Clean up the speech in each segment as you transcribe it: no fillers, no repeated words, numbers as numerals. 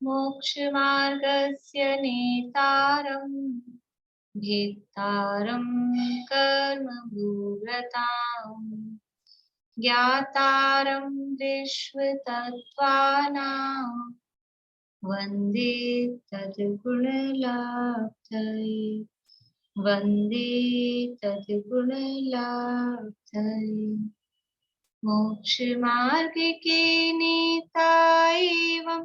मोक्षमार्गस्य नेतारम् भेत्तारं कर्मभूरताम् ज्ञातारं विश्वतत्त्वानां वन्दे तद्गुणलाब्धये वन्दे तद्गुणलाब्धये। मोक्षमार्ग के नेता एवं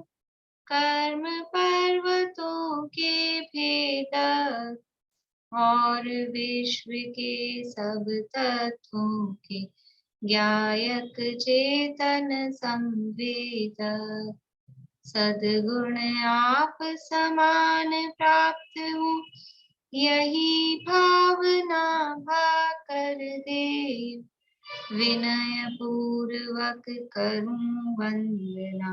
कर्म पर्वतों के भेदक और विश्व के सब तत्वों के ज्ञायक चेतन संवेदक सद्गुण आप समान प्राप्त हो यही भावना भाकर दे विनय पूर्वक करूं वंदना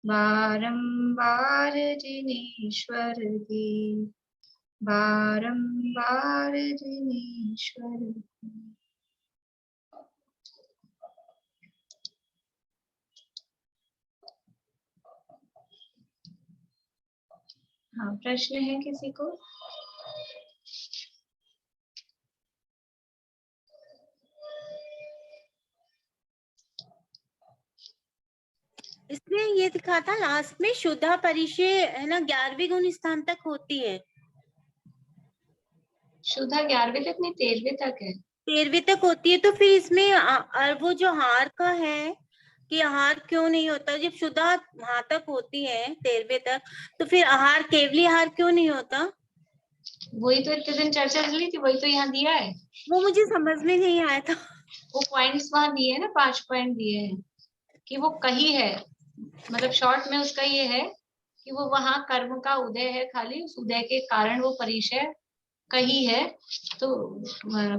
बारंबार जिनेश्वर देव बारंबार जिनेश्वर देव। हाँ, प्रश्न है किसी को? इसमें ये दिखा था लास्ट में शुद्धा परिचय है ना 11वें गुण स्थान तक होती है। शुद्धा 11वें तक नहीं 13वें तक है। 13वें तक होती है तो फिर इसमें वो जो हार का है कि आहार क्यों नहीं होता, जब शुद्धा वहां तक होती है 13वें तक तो फिर आहार केवली आहार क्यों नहीं होता? वही तो इतने दिन चर्चा चली थी, वही तो यहाँ दिया है। वो मुझे समझ में नहीं आया था। वो पॉइंट्स वहां दिए हैं ना, 5 पॉइंट दिए हैं कि वो कही है, मतलब शॉर्ट में उसका ये है कि वो वहां कर्म का उदय है, खाली उस उदय के कारण वो परिचय कही है। तो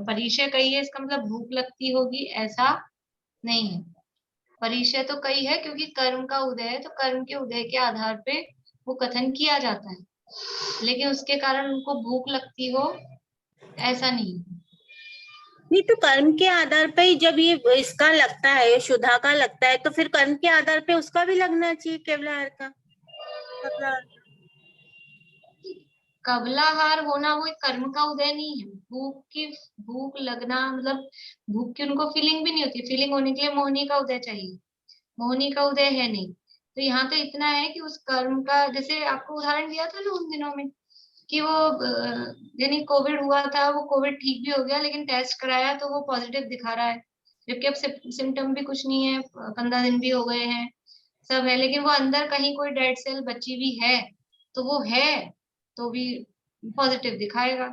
परिचय कही है इसका मतलब भूख लगती होगी ऐसा नहीं है। परिचय तो कही है क्योंकि कर्म का उदय है, तो कर्म के उदय के आधार पे वो कथन किया जाता है, लेकिन उसके कारण उनको भूख लगती हो ऐसा नहीं। नहीं तो कर्म के आधार पे ही जब ये इसका लगता है, शुद्धा का लगता है, तो फिर कर्म के आधार पे उसका भी लगना चाहिए केवलाहार का। कबलाहार होना वो एक कर्म का उदय नहीं है। भूख लगना मतलब भूख की उनको फीलिंग भी नहीं होती। फीलिंग होने के लिए मोहिनी का उदय चाहिए, मोहिनी का उदय है नहीं। तो यहाँ तो इतना है कि उस कर्म का, जैसे आपको उदाहरण दिया था ना उन दिनों में कि वो यानी कोविड हुआ था, वो कोविड ठीक भी हो गया लेकिन टेस्ट कराया तो वो पॉजिटिव दिखा रहा है, जबकि अब सिम्टम भी कुछ नहीं है, 15 दिन भी हो गए हैं, सब है, लेकिन वो अंदर कहीं कोई डेड सेल बची भी है तो वो है तो भी पॉजिटिव दिखाएगा।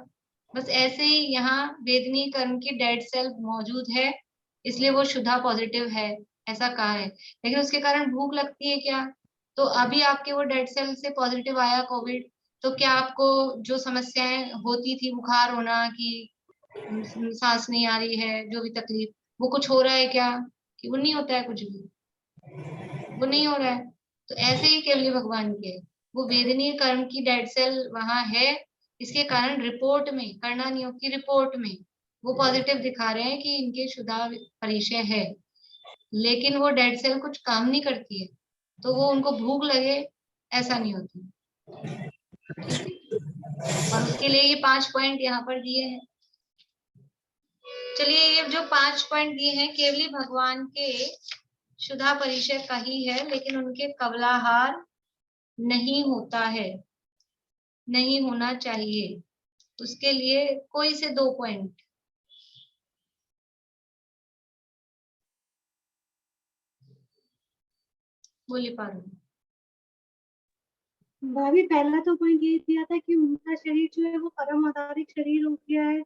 बस ऐसे ही यहाँ वेदनी कर्म की डेड सेल मौजूद है इसलिए वो शुद्धा पॉजिटिव है ऐसा कहा है, लेकिन उसके कारण भूख लगती है क्या? तो अभी आपके वो डेड सेल से पॉजिटिव आया कोविड, तो क्या आपको जो समस्याएं होती थी, बुखार होना कि सांस नहीं आ रही है, जो भी तकलीफ, वो कुछ हो रहा है क्या? कि वो नहीं होता है कुछ भी, वो नहीं हो रहा है। तो ऐसे ही केवली भगवान के वो वेदनीय कर्म की डेड सेल वहां है, इसके कारण रिपोर्ट में, करना नियोग की रिपोर्ट में वो पॉजिटिव दिखा रहे हैं कि इनके शुद्धा परिचय है, लेकिन वो डेड सेल कुछ काम नहीं करती है तो वो उनको भूख लगे ऐसा नहीं होती। ठीक है, और उसके लिए ये 5 पॉइंट यहाँ पर दिए हैं। चलिए, ये जो 5 पॉइंट दिए हैं केवली भगवान के शुद्धा परिचय का ही है, लेकिन उनके कबलाहार नहीं होता है, नहीं होना चाहिए। उसके लिए कोई से 2 पॉइंट बोली पारू। भाभी पहला तो पॉइंट ये दिया था कि उनका शरीर जो है वो कर्म आधारित शरीर हो गया है,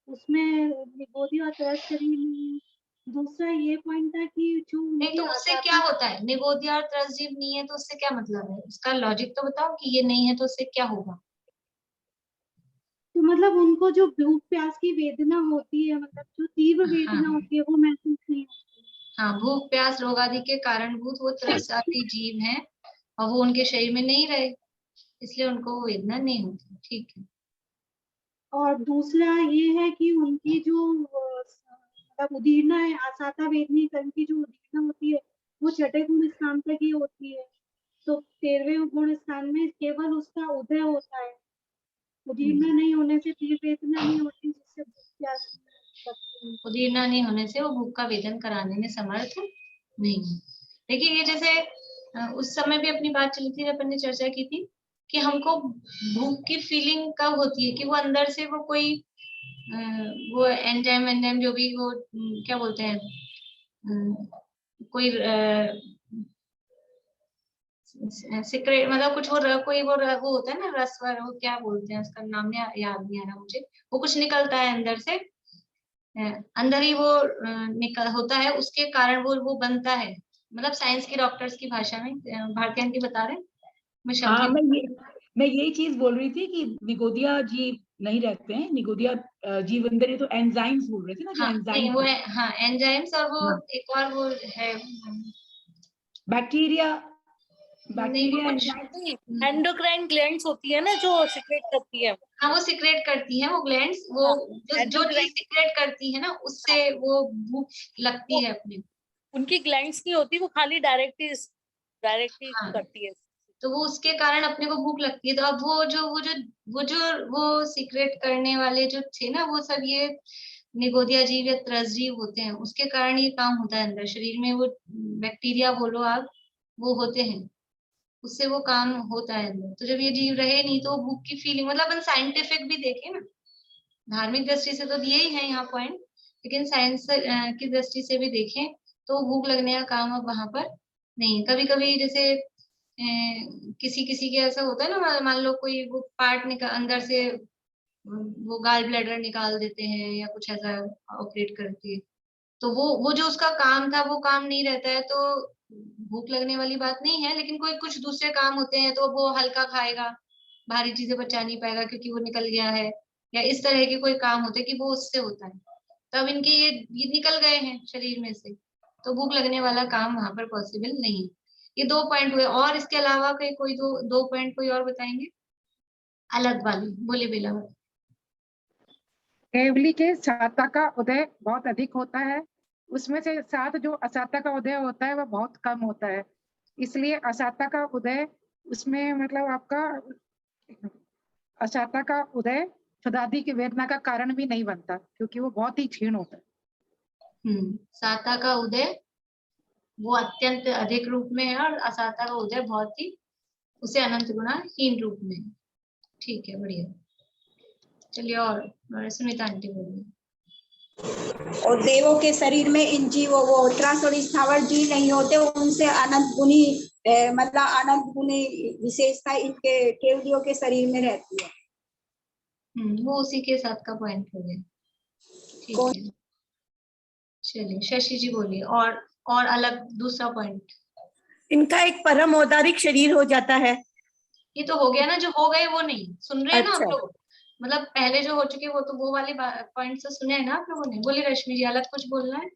उसमें निगोदी और त्रस्त शरीर नहीं है। दूसरा ये पॉइंट था कि जो नहीं तो उससे क्या होता है? निगोदिया और त्रसजीव नहीं है तो उससे क्या मतलब है? उसका लॉजिक तो बताओ कि ये नहीं है तो उससे क्या होगा। तो मतलब उनको जो भूख प्यास की वेदना होती है, मतलब जो तीव्र वेदना हाँ होती है वो महसूस नहीं होती। हाँ, भूख प्यास रोग आदि के कारणभूत वो त्रसाती जीव हैं और वो उनके शरीर में नहीं रहे, इसलिए उनको वो वेदना नहीं होती। ठीक है। और दूसरा ये है कि उनकी जो मतलब उदीरना है, आसाता वेदनी कर्म की जो उदीरना होती है वो छठे गुण स्थान तक ही होती है। तो 13वें गुण स्थान में केवल उसका उदय होता है, उदीर्णा नहीं होने से तीव्र वेदना नहीं होती, जिससे भूख प्यास लगती है। उदीर्णा नहीं होने से वो भूख का वेदन कराने में समर्थ नहीं है। देखिए ये जैसे उस समय भी अपनी बात चली थी, अपन ने चर्चा की थी कि हमको भूख की फीलिंग कब होती है, कि वो अंदर से वो कोई वो एंजाइम जो भी वो क्या बोलते हैं, कोई सीक्रेट मतलब कुछ कोई वो होता है ना रस, वो क्या बोलते हैं उसका नाम नहीं याद नहीं आ रहा मुझे, वो कुछ निकलता है अंदर से, अंदर ही वो निकल होता है, उसके कारण वो बनता है। मतलब साइंस की डॉक्टर्स की भाषा में भारती आंटी बता रहे हैं, मैं शब्द हाँ, मैं यही चीज बोल रही थी कि निगोदिया जीव नहीं रहते हैं, निगोदिया जीव अंदर, ये तो एंजाइम्स बोल रहे थे ना, जो हाँ नहीं वो एंजाइम्स, हाँ एंजाइम्स, और वो हाँ, एक और वो है बैक्टीरिया नहीं वो कुछ एंजाइम। एंडोक्राइन ग्लैंड्स होती है ना जो सिक्रेट करती है। हाँ वो सिक्रेट करती है वो ग्लैंड्स, वो हाँ, जो चीज सिक्रेट करती है ना उससे वो भूख लगती है अपने। उनकी ग्लैंड्स नहीं होती, वो खाली डायरेक्टली हाँ करती है। तो वो उसके कारण अपने को भूख लगती है, तो अब वो सीक्रेट करने वाले जो थे ना, वो सब ये निगोदिया जीव या त्रस जीव होते हैं, उसके कारण ये काम होता है अंदर शरीर में, वो बैक्टीरिया बोलो आप, वो होते हैं, उससे वो काम होता है अंदर। तो जब ये जीव रहे नहीं तो भूख की फीलिंग, मतलब अपन साइंटिफिक भी देखें ना, धार्मिक दृष्टि से तो दिए ही है यहाँ पॉइंट, लेकिन साइंस की दृष्टि से भी देखें तो भूख लगने का काम अब वहां पर नहीं। कभी कभी जैसे किसी किसी के ऐसा होता है ना, मान लो कोई वो पार्ट निकाल अंदर से, वो गाल ब्लैडर निकाल देते हैं या कुछ ऐसा ऑपरेट करके, तो वो जो उसका काम था वो काम नहीं रहता है, तो भूख लगने वाली बात नहीं है। लेकिन कोई कुछ दूसरे काम होते हैं तो वो हल्का खाएगा, भारी चीजें पचा नहीं पाएगा क्योंकि वो निकल गया है, या इस तरह के कोई काम होते हैं कि वो उससे होता है, तब इनके ये निकल गए हैं शरीर में से, तो भूख लगने वाला काम वहां पर पॉसिबल नहीं है। ये 2 पॉइंट हुए, और इसके अलावा कोई दो पॉइंट कोई और बताएंगे अलग वाले, बोले बिला। केवली के साता का उदय बहुत अधिक होता है, उसमें से सात जो असाता का उदय होता है वह बहुत कम होता है, इसलिए असाता का उदय उसमें मतलब आपका असाता का उदय क्षुधादि की वेदना का कारण भी नहीं बनता, क्योंकि वो बहुत ही क्षीण होता है। साता का उदय वो अत्यंत अधिक रूप में है, और असाता का उदय बहुत ही उसे अनंत गुना हीन रूप में है। ठीक है, बढ़िया। चलिए और सुनीता आंटी बोलिए। और देवों के शरीर में इन जीवों वो त्रासोड़ी स्थावर जीव नहीं होते, उनसे अनंत गुनी मतलब अनंत गुनी विशेषता इनके केवलियों के शरीर में रहती है। वो उसी के साथ का पॉइंट हो गया। ठीक है, चलिए शशि जी बोलिए, और अलग दूसरा पॉइंट। इनका एक परम औदारिक शरीर हो जाता है। ये तो हो गया ना, जो हो गए वो नहीं सुन रहे हैं ना आप अच्छा। लोग, मतलब पहले जो हो चुके वो तो वो वाले पॉइंट से सुने हैं ना आप लोगों ने। बोलिए रश्मि जी, अलग कुछ बोलना है?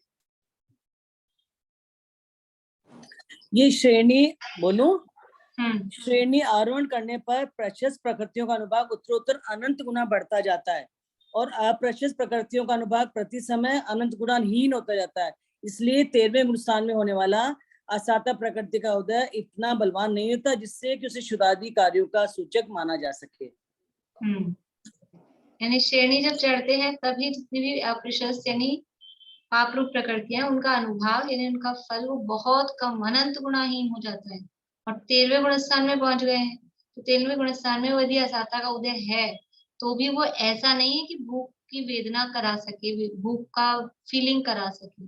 ये श्रेणी बोलो, हम्म श्रेणी आरोहण करने पर प्रशस्त प्रकृतियों का अनुभाग उत्तरोत्तर अनंत गुना बढ़ता जाता है और अप्रशस्त प्रकृतियों का अनुभाग प्रति समय अनंत गुना हीन होता जाता है। इसलिए 13वें गुण स्थान में होने वाला असाता प्रकृति का उदय इतना बलवान नहीं होता जिससे कि उसे शुद्धादि कार्यों का सूचक माना जा सके। यानी श्रेणी जब चढ़ते हैं तभी जितनी भी अप्रशस्त यानी पाप रूप प्रकृतियां, उनका अनुभाग यानी उनका फल वो बहुत कम अनंत गुणाहीन हो जाता है, और 13वें गुण स्थान में पहुंच गए हैं। तो 13वें गुण स्थान में यदि असाता का उदय है तो भी वो ऐसा नहीं है कि भूख की वेदना करा सके, भूख का फीलिंग करा सके,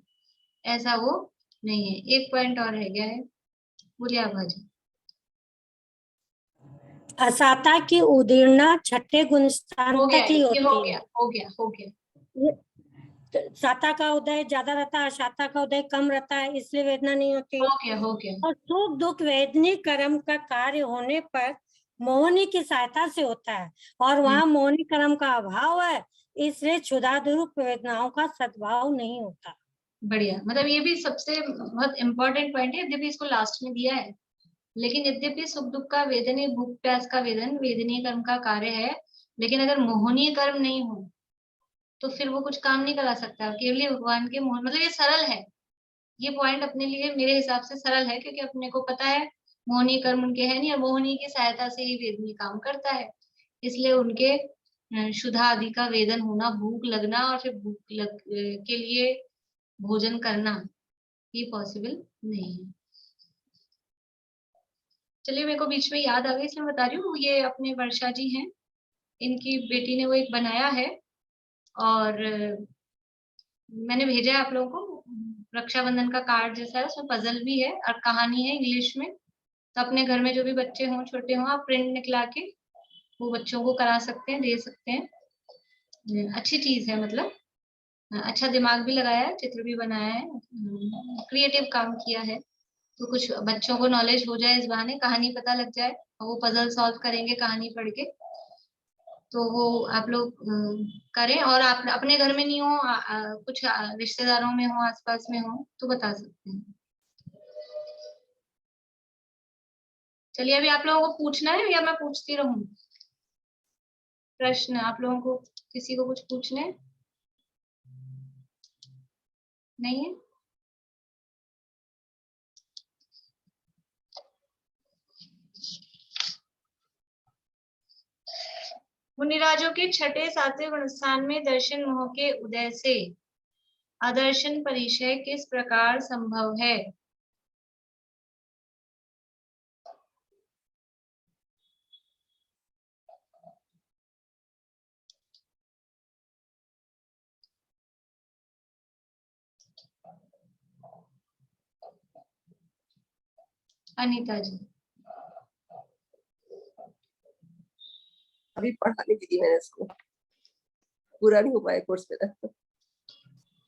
ऐसा वो नहीं है। एक पॉइंट और रह गया है, बोलिए आभा जी। असाता की उदीर्णा छठे गुण स्थान हो गया, तक ही ये हो होती गया है। हो गया हो गया। साता का उदय ज्यादा रहता है, असाता का उदय कम रहता है, इसलिए वेदना नहीं होती। हो गया हो गया। और सुख दुख वेदनी कर्म का कार्य होने पर मोहनी की सहायता से होता है, और वहाँ मोहनी कर्म का अभाव है, इसलिए क्षुधादुरूप वेदनाओं का सद्भाव नहीं होता। बढ़िया, मतलब ये भी सबसे बहुत इंपॉर्टेंट पॉइंट है, यद्यपि इसको लास्ट में दिया है, लेकिन यद्यपि सुख दुख का वेदन ही भूख प्यास का वेदन वेदनीय कर्म का कार्य है, लेकिन अगर मोहनीय कर्म नहीं हो तो फिर वो कुछ काम नहीं करा सकता। केवल भगवान के मोहन, मतलब ये सरल है, ये पॉइंट अपने लिए मेरे हिसाब से सरल है, क्योंकि अपने को पता है मोहिनी कर्म उनके है नहीं, और मोहिनी की सहायता से ही वेदनी काम करता है, इसलिए उनके शुद्धा आदि का वेदन होना, भूख लगना और फिर के लिए भोजन करना ये पॉसिबल नहीं है। चलिए, मेरे को बीच में याद आ गई इसलिए बता रही हूँ, ये अपने वर्षा जी हैं, इनकी बेटी ने वो एक बनाया है और मैंने भेजा है आप लोगों को, रक्षाबंधन का कार्ड जैसा है, उसमें पजल भी है और कहानी है इंग्लिश में। तो अपने घर में जो भी बच्चे हों, छोटे हों, आप प्रिंट निकला के वो बच्चों को करा सकते हैं, दे सकते हैं। अच्छी चीज है, मतलब अच्छा दिमाग भी लगाया है, चित्र भी बनाया है, क्रिएटिव काम किया है, तो कुछ बच्चों को नॉलेज हो जाए, इस बहाने कहानी पता लग जाए और वो पजल सॉल्व करेंगे कहानी पढ़ के। तो वो आप लोग करें, और आप अपने घर में नहीं हो, कुछ रिश्तेदारों में हो, आसपास में हो, तो बता सकते हैं। चलिए, अभी आप लोगों को पूछना है या मैं पूछती रहूं? प्रश्न आप लोगों को, किसी को कुछ पूछना है? नहीं है? मुनिराजों के छठे सातवें गुणस्थान में दर्शन मोह के उदय से आदर्शन परिचय किस प्रकार संभव है? अनीता जी। अभी पढ़ाने की थी मैंने इसको, पूरा नहीं हो पाया कोर्स मेरा।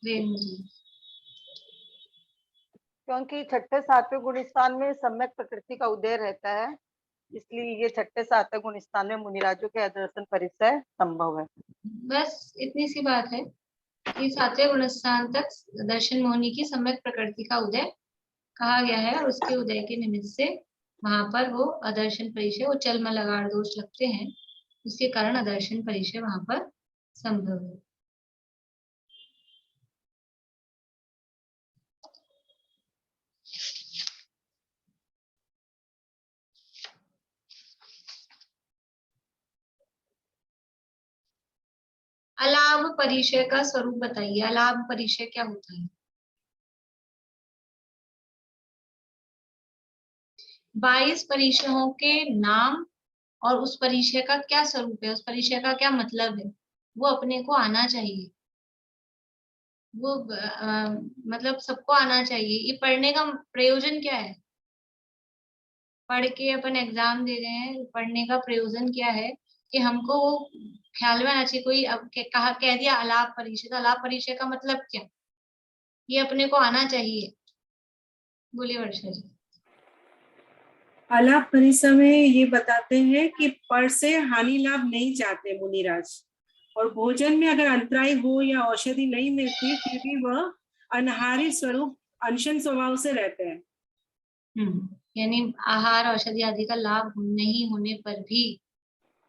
रेणु जी। क्योंकि छठे सातवें गुण स्थान में सम्यक प्रकृति का उदय रहता है, इसलिए ये छठे सातवें गुण स्थान में मुनिराजों के आदर्शन परिचय संभव है। बस इतनी सी बात है कि सातवें गुणस्थान तक दर्शन मोहिनी की सम्यक प्रकृति का उदय कहा गया है, और उसके उदय के निमित्त से वहां पर वो अदर्शन परिचय, वो चल लगाड़ दोष लगते हैं, उसके कारण अदर्शन परिचय वहां पर संभव है। अलाभ परिचय का स्वरूप बताइए, अलाभ परिचय क्या होता है? 22 परिचयों के नाम और उस परिचय का क्या स्वरूप है, उस परिचय का क्या मतलब है, वो अपने को आना चाहिए, वो मतलब सबको आना चाहिए। ये पढ़ने का प्रयोजन क्या है? पढ़ के अपन एग्जाम दे रहे हैं, पढ़ने का प्रयोजन क्या है कि हमको वो ख्याल में आना चाहिए। कोई अब कह दिया अलाप परिचय, तो अलाप परिचय का मतलब क्या, ये अपने को आना चाहिए। बोलिए वर्षा जी। अलाप परिचय में ये बताते हैं कि पर से हानि लाभ नहीं चाहते मुनिराज, और भोजन में अगर अंतराय हो या औषधि नहीं मिलती फिर भी वह अनहारी स्वरूप अनशन स्वभाव से रहते हैं। यानी आहार औषधि आदि का लाभ नहीं होने पर भी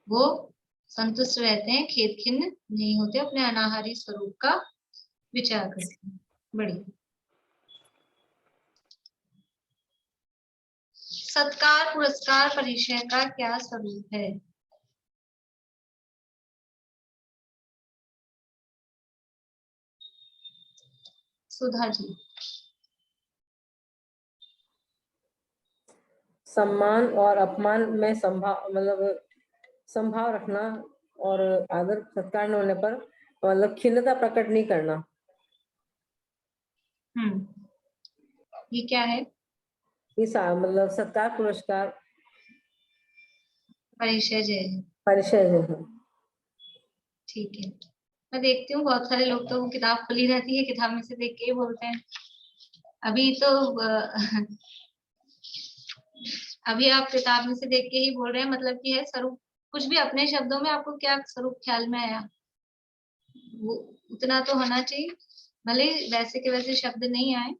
वो संतुष्ट रहते हैं, खेद खिन्न नहीं होते, अपने अनाहारी स्वरूप का विचार करते हैं। बढ़िया। सत्कार पुरस्कार परिचय का क्या स्वरूप है? सुधा जी। सम्मान और अपमान में संभाव रखना, और आदर सत्कार न होने पर मतलब खिन्नता प्रकट नहीं करना। ये क्या है? मतलब सत्कार पुरस्कार परिचय है। ठीक है, मैं देखती हूँ बहुत सारे लोग तो किताब खुली रहती है, किताब में से देख के ही बोलते हैं। अभी तो अभी आप किताब में से देख के ही बोल रहे हैं, मतलब कि है स्वरूप। कुछ भी अपने शब्दों में आपको क्या स्वरूप ख्याल में आया, वो उतना तो होना चाहिए, भले वैसे के वैसे शब्द नहीं आए।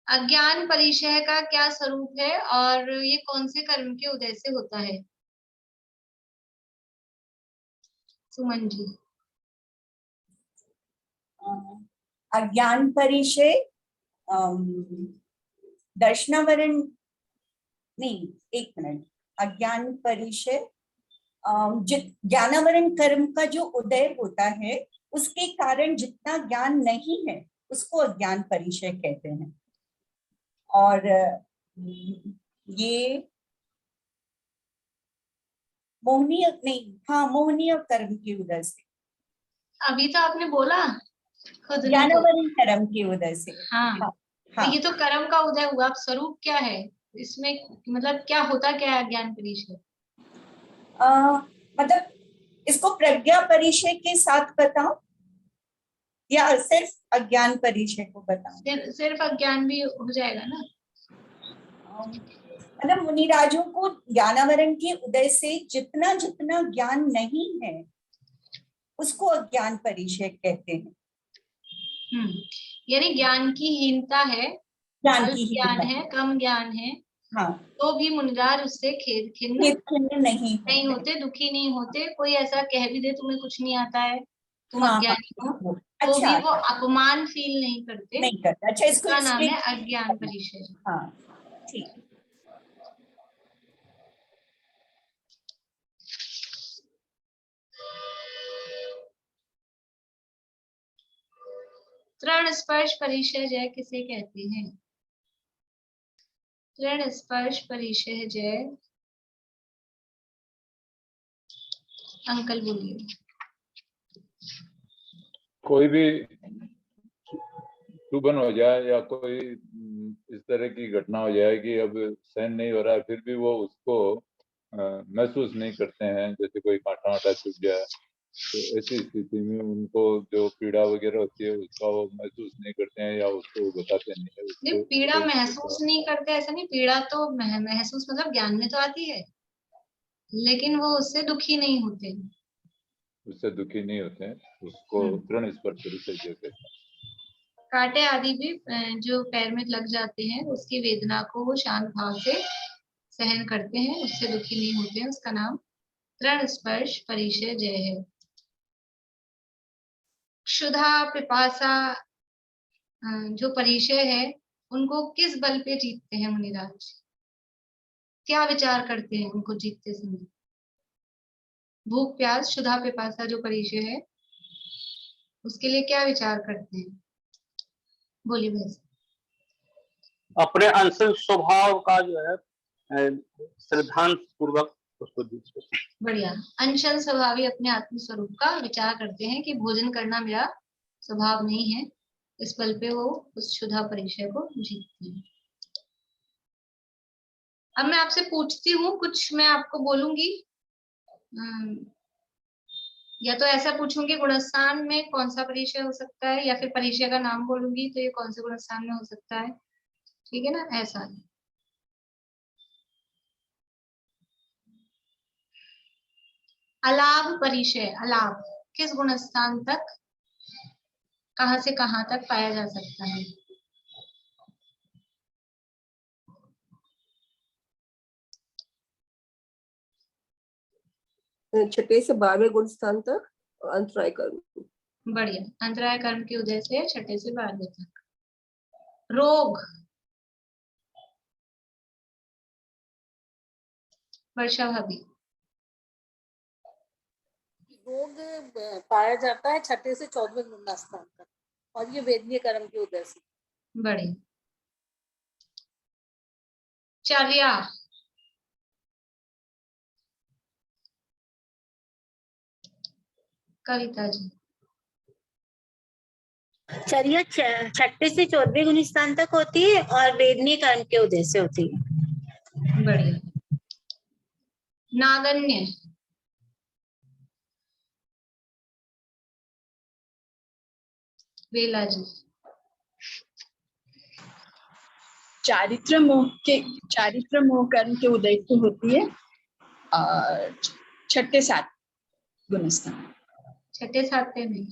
अज्ञान परिचय का क्या स्वरूप है और ये कौन से कर्म के उदय से होता है? सुमन जी। अज्ञान परिचय दर्शनावरण नहीं, एक मिनट, अज्ञान परिचय, ज्ञानावरण कर्म का जो उदय होता है उसके कारण जितना ज्ञान नहीं है उसको अज्ञान परिचय कहते हैं। और ये मोहनीय नहीं, हाँ मोहनीय कर्म के उदय से। अभी तो आपने बोला खुद ने। ज्ञानावरण कर्म के उदय से। हाँ, हाँ, तो ये तो कर्म का उदय हुआ। अब स्वरूप क्या है इसमें, मतलब क्या होता क्या है अज्ञान परिचय? मतलब इसको प्रज्ञा परिचय के साथ बताओ या सिर्फ अज्ञान परिचय को बताओ? सिर्फ अज्ञान भी हो जाएगा ना। मतलब मुनिराजों को ज्ञानावरण के उदय से जितना जितना ज्ञान नहीं है उसको अज्ञान परिचय कहते हैं। यानी ज्ञान की हीनता है, ज्ञान है, कम ज्ञान है, हाँ, तो भी मुनिराज उससे खिन्न नहीं होते, दुखी नहीं होते। कोई ऐसा कह भी दे तुम्हें कुछ नहीं आता है, तुम अज्ञानी हो, तो भी वो अपमान फील नहीं करते। अच्छा, इसका नाम है अज्ञान परिचय। हाँ, ठीक। तृण स्पर्श परिचय जय किसे कहते हैं? तृण स्पर्श परिचय जय, अंकल बोलिए। कोई भी चुभन हो जाए या कोई इस तरह की घटना हो जाए कि अब सहन नहीं हो रहा है, फिर भी वो उसको महसूस नहीं करते हैं, जैसे कोई कांटा वाटा चुभ जाए, तो ऐसी स्थिति में उनको जो पीड़ा वगैरह होती है उसका वो महसूस नहीं करते हैं या उसको बताते नहीं है। नहीं, पीड़ा महसूस नहीं करते ऐसा नहीं, पीड़ा तो महसूस मतलब ज्ञान में तो आती है, लेकिन वो उससे दुखी नहीं होते। उससे दुखी नहीं होते हैं, उसको तृण स्पर्श परिचय कहते हैं। कांटे आदि भी जो पैर में लग जाते हैं उसकी वेदना को वो शांत भाव से सहन करते हैं, उससे दुखी नहीं होते हैं, उसका नाम तृण स्पर्श परिचय जय है। क्षुधा पिपासा जो परिचय है उनको किस बल पे जीतते हैं मुनिराज? क्या विचार करते हैं उनको जीतते समय? भूख प्यास क्षुधा पिपासा जो परिचय है उसके लिए क्या विचार करते हैं? बोलिए भाई। अपने अंश स्वभाव का जो है श्रद्धांत पूर्वक उसको दीजिए। बढ़िया, अंशल स्वभावी अपने आत्म स्वरूप का विचार करते हैं कि भोजन करना मेरा स्वभाव नहीं है, इस बल पे वो उस क्षुधा परिचय को जीतते हैं। अब मैं आपसे पूछती हूँ, कुछ मैं आपको बोलूंगी, या तो ऐसा पूछूंगी गुणस्थान में कौन सा परिचय हो सकता है, या फिर परिचय का नाम बोलूंगी तो ये कौन से गुणस्थान में हो सकता है, ठीक है ना? ऐसा अलाभ परिचय, अलाभ किस गुणस्थान तक, कहां से कहां तक पाया जा सकता है? छठे से 12वें गुण स्थान तक अंतराय कर्म। बढ़िया, अंतराय कर्म के उदय से छठे से 12वें तक। रोग, वर्षा भाभी। रोग पाया जाता है छठे से 14वें गुण स्थान तक, और ये वेदनीय कर्म के उदय से। बढ़िया। चर्या, कविता जी। चर्या छठे से 14वें गुण स्थान तक होती है और वेदनीय कर्म के उदय से होती है। बढ़िया। नागन्य, बेला जी। चारित्र मोह कर्म के उदय से होती है और छठे सात गुण स्थान। छठे सातवें में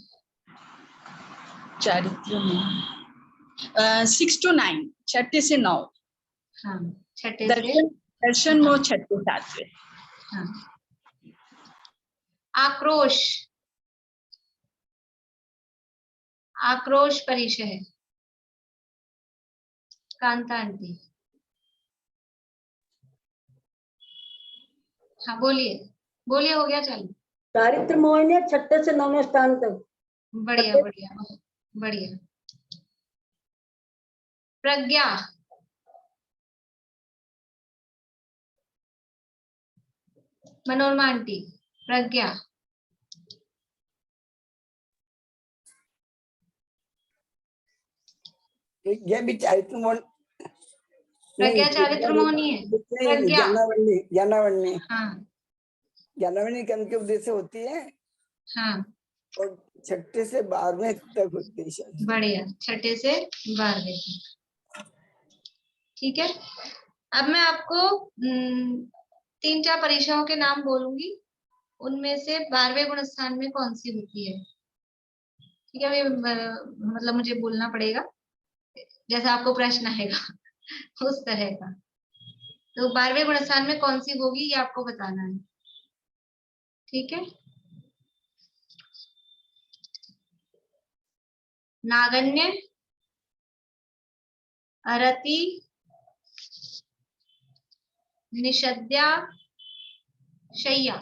चारित्र मोह 6 to 9, छठे से 9। हाँ, छठे दर्शन मोह छठे सातवें। हाँ। आक्रोश, आक्रोश परिचय है। कांता आंटी। हाँ बोलिए बोलिए, हो गया चालू। चारित्र मोहिनी 6 से 9 स्थान तक। बढ़िया बढ़िया बढ़िया। प्रज्ञा। मनोरमा आंटी। प्रज्ञा। ये भी चारित्र मोहन प्रज्ञा चारित्र मोहनी है। प्रज्ञा। ज्ञानावरणी हाँ ज्ञानावरणी क्रम के उद्देश्य होती है। हाँ और 6 से 12वें तक होती है शायद। बढ़िया, 6 से 12वें तक। ठीक है, अब मैं आपको 3-4 परीक्षाओं के नाम बोलूंगी, उनमें से 12वें गुण स्थान में कौन सी होती है। ठीक है, मतलब मुझे बोलना पड़ेगा जैसा आपको प्रश्न आएगा उस तरह का। तो 12वें गुण स्थान में कौन सी होगी ये आपको बताना है। ठीक है, नागन्य, अरति, निषद्या, शय्या।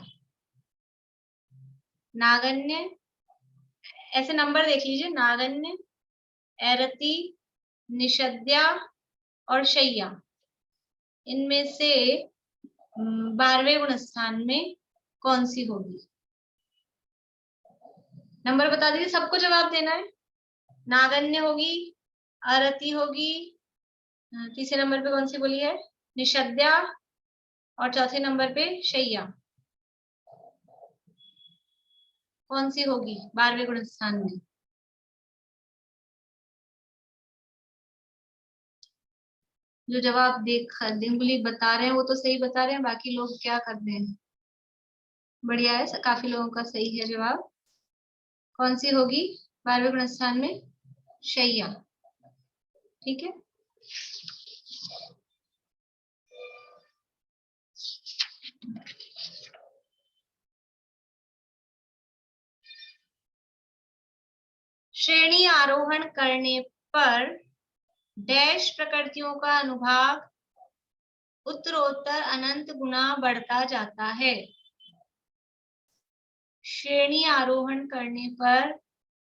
नागन्य, ऐसे नंबर देख लीजिए, नागन्य, अरति, निषद्या और शय्या। इनमें से 12वें गुण स्थान में कौन सी होगी। नंबर बता दीजिए, सबको जवाब देना है। नागन्य होगी, अरति होगी, तीसरे नंबर पे कौन सी बोली है, निषद्या, और चौथे नंबर पे शय्या। कौन सी होगी 12वें गुण स्थान में। जो जवाब उंगली बता रहे हैं वो तो सही बता रहे हैं, बाकी लोग क्या कर रहे हैं। बढ़िया है, काफी लोगों का सही है जवाब। कौन सी होगी 12वें गुण स्थान में, शय्या। ठीक है, श्रेणी आरोहण करने पर डैश प्रकृतियों का अनुभाग उत्तरोत्तर अनंत गुना बढ़ता जाता है। श्रेणी आरोहण करने पर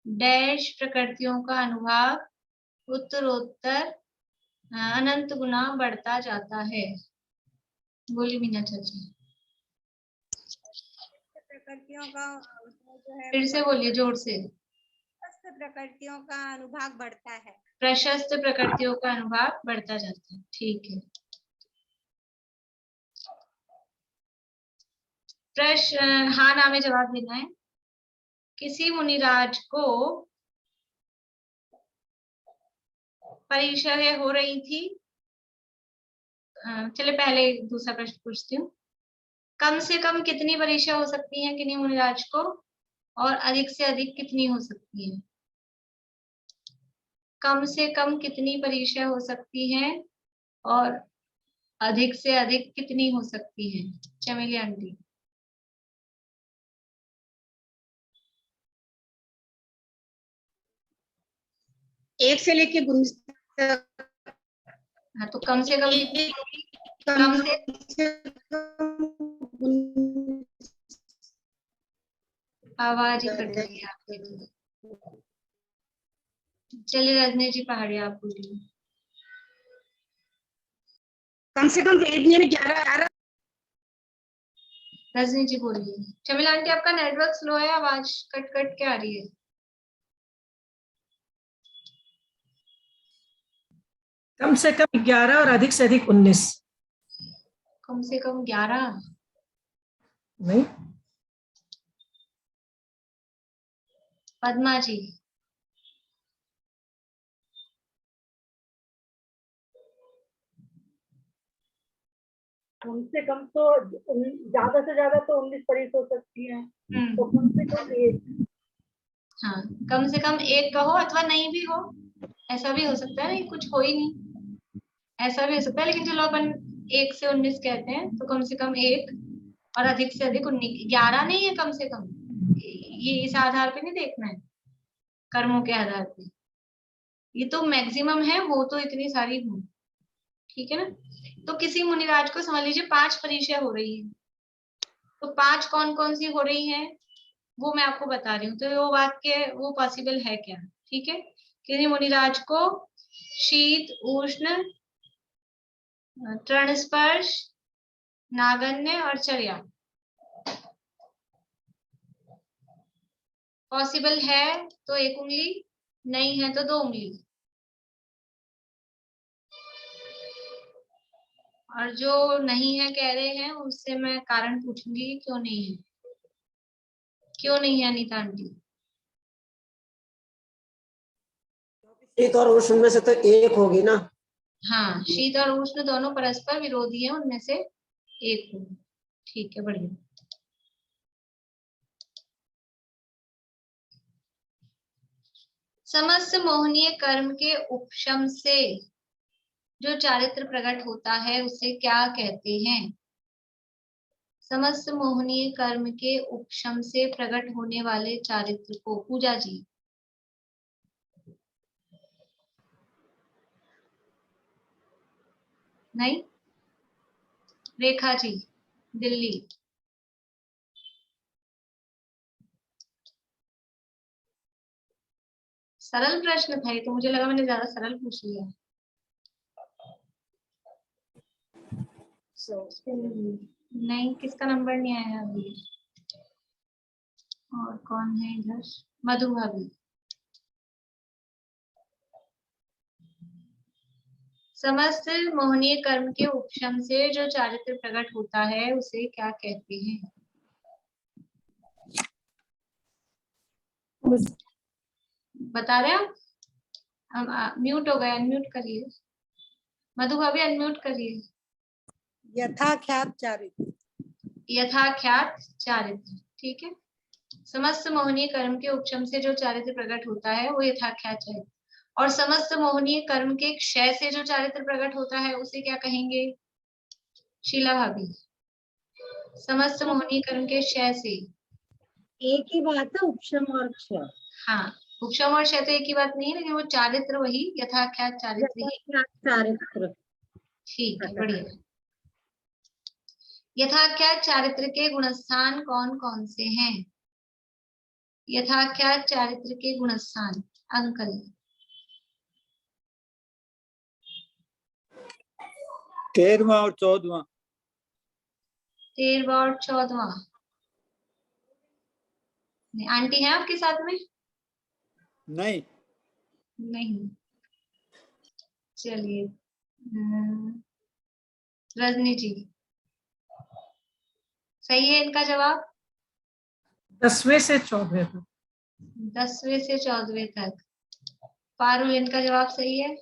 डैश प्रकृतियों का अनुभाग उत्तरोत्तर अनंत गुना बढ़ता जाता है। बोली मीना चाची। प्रकृतियों का जो है, फिर से बोलिए जोर से। प्रकृतियों का अनुभाग बढ़ता है। प्रशस्त प्रकृतियों का अनुभाग बढ़ता जाता है। ठीक है, प्रश्न हाँ ना में जवाब देना है। किसी मुनिराज को परीक्षा हो रही थी, चले पहले दूसरा प्रश्न पूछती हूँ। कम से कम कितनी परीक्षा हो सकती है किन्हीं मुनिराज को, और अधिक से अधिक कितनी हो सकती है। कम से कम कितनी परीक्षा हो सकती है और अधिक से अधिक कितनी हो सकती है। चमेली आंटी। एक से लेके 19 तक। हाँ, तो कम से कम कितनी, कम से आवाज ही कट रही है आपकी। चलिए रजनी जी पहाड़िया आप बोलिए। कम से कम वेदनीय में 11। रजनी जी बोलिए। चमेला आंटी आपका नेटवर्क स्लो है, आवाज कट कट के आ रही है। कम से कम 11 और अधिक से अधिक 19। कम से कम 11 नहीं। पद्मा जी। कम से कम तो ज्यादा से ज्यादा तो 19 परीक्षा हो सकती है, तो कम से कम 1। हाँ, कम से कम 1 का हो अथवा नहीं भी हो, ऐसा भी हो सकता है ना, कुछ हो ही नहीं, ऐसा भी हो सकता है। लेकिन चलो अपन 1 से 19 कहते हैं, तो कम से कम 1 और अधिक से अधिक 19। 11 नहीं है कम से कम, ये इस आधार पे नहीं देखना है, कर्मों के आधार पे। ये तो मैक्सिमम है, हो तो इतनी सारी हो, ठीक है ना। तो किसी मुनिराज को समझ लीजिए 5 परीक्षा हो रही है, तो 5 कौन कौन सी हो रही है वो मैं आपको बता रही हूँ। तो वो वाक्य वो पॉसिबल है क्या, ठीक है। किसी मुनिराज को शीत, उष्ण, तृण स्पर्श, नागन्य और चर्या पॉसिबल है तो 1 उंगली, नहीं है तो 2 उंगली। और जो नहीं है कह रहे हैं उससे मैं कारण पूछूंगी क्यों नहीं है, क्यों नहीं है अनीता आंटी। शीत और उष्ण में से तो एक होगी ना। हाँ, शीत और उष्ण दोनों परस्पर विरोधी हैं, उनमें से एक होगी, ठीक है, बढ़िया। समस्त मोहनीय कर्म के उपशम से जो चारित्र प्रकट होता है उसे क्या कहते हैं। समस्त मोहनीय कर्म के उपशम से प्रकट होने वाले चारित्र को, पूजा जी। नहीं, रेखा जी, दिल्ली। सरल प्रश्न था ये तो, मुझे लगा मैंने ज्यादा सरल पूछ लिया। नहीं, किसका नंबर नहीं आया अभी। और कौन है इधर, मधु भाभी। समस्त मोहनीय कर्म के उपशम से जो चारित्र प्रकट होता है उसे क्या कहते हैं। बता रहे आप? म्यूट हो गए, अनम्यूट करिए। मधु भाभी अनम्यूट करिए। यथाख्यात चारित्र। यथाख्यात चारित्र, ठीक है। समस्त मोहनीय कर्म के उपशम से जो चारित्र प्रकट होता है वो यथाख्यात चारित्र, और समस्त मोहनीय कर्म के क्षय से जो चारित्र प्रकट होता है उसे क्या कहेंगे, शीला भाभी। समस्त मोहनीय कर्म के क्षय से एक ही बात है, उपशम और क्षय। हाँ, उपशम और क्षय तो एक ही बात नहीं है, लेकिन वो चारित्र वही यथाख्यात चारित्र ही। चारित्र, ठीक है, बढ़िया। यथाख्यात चारित्र के गुणस्थान कौन कौन से हैं। यथाख्यात चारित्र के गुणस्थान, अंकल। 13वां और 14वां। 13वां और 14वां। आंटी है आपके साथ में? नहीं, नहीं, चलिए रजनी जी, सही है इनका जवाब। 10वें से 14वें तक। 10वें से 14वें तक। पारुल, इनका जवाब सही है?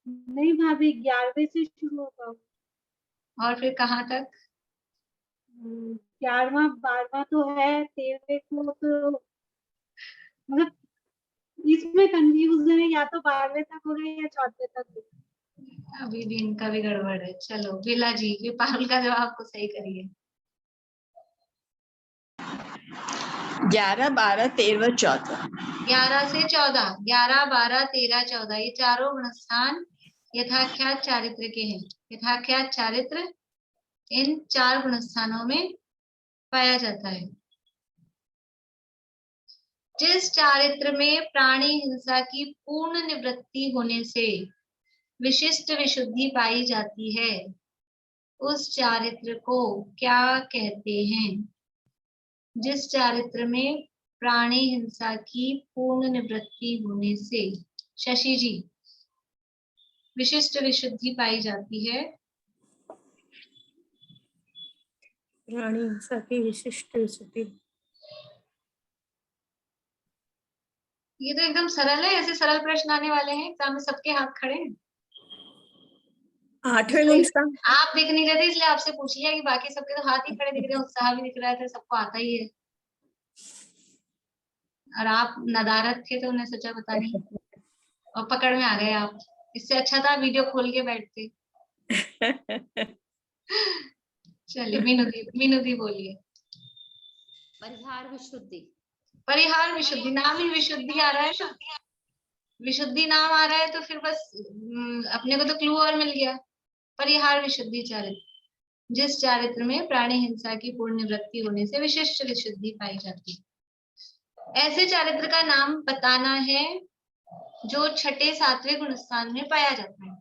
नहीं भाभी, 11वें से शुरू होगा। और फिर कहाँ तक? 11वां 12वां तो है, 13वें को तो मतलब इसमें कंफ्यूजन है, या तो 12वें तक होगा या 14वें तक होगा। अभी भी इनका भी गड़बड़ है। चलो बिला जी, ये पारुल का जवाब को सही करिए। 11, 12, 13, 14। 11 से 14, 11, 12, 13, 14 ये चारों गुणस्थान यथाख्यात चारित्र के हैं। यथाख्यात चारित्र इन 4 गुणस्थानों में पाया जाता है। जिस चारित्र में प्राणी हिंसा की पूर्ण निवृत्ति होने से विशिष्ट विशुद्धि पाई जाती है उस चारित्र को क्या कहते हैं। जिस चारित्र में प्राणी हिंसा की पूर्ण निवृत्ति होने से, शशि जी, विशिष्ट विशुद्धि पाई जाती है। प्राणी हिंसा की विशिष्ट विशुद्धि। ये तो एकदम सरल है, ऐसे सरल प्रश्न आने वाले हैं एग्जाम में, सबके हाथ खड़े हैं। 8वें गुणस्थान। आप दिख नहीं रहे थे इसलिए आपसे पूछ लिया, कि बाकी सबके तो हाथ ही खड़े दिख रहे हैं, उत्साह भी दिख रहा है, तो सबको आता ही है। और आप नदारत थे तो उन्हें सोचा पता नहीं, और पकड़ में आ गए आप। इससे अच्छा था वीडियो खोल के बैठते। चलिए मीनू दी बोलिए। परिहार विशुद्धि। परिहार विशुद्धि, नाम ही विशुद्धि आ रहा है ना। विशुद्धि नाम आ रहा है तो फिर बस अपने को तो क्लू और मिल गया। परिहार विशुद्धि चारित्र, जिस चारित्र में प्राणी हिंसा की पूर्ण निवृत्ति होने से विशिष्ट विशुद्धि पाई जाती है। ऐसे चारित्र का नाम बताना है जो छठे सातवें गुणस्थान में पाया जाता है।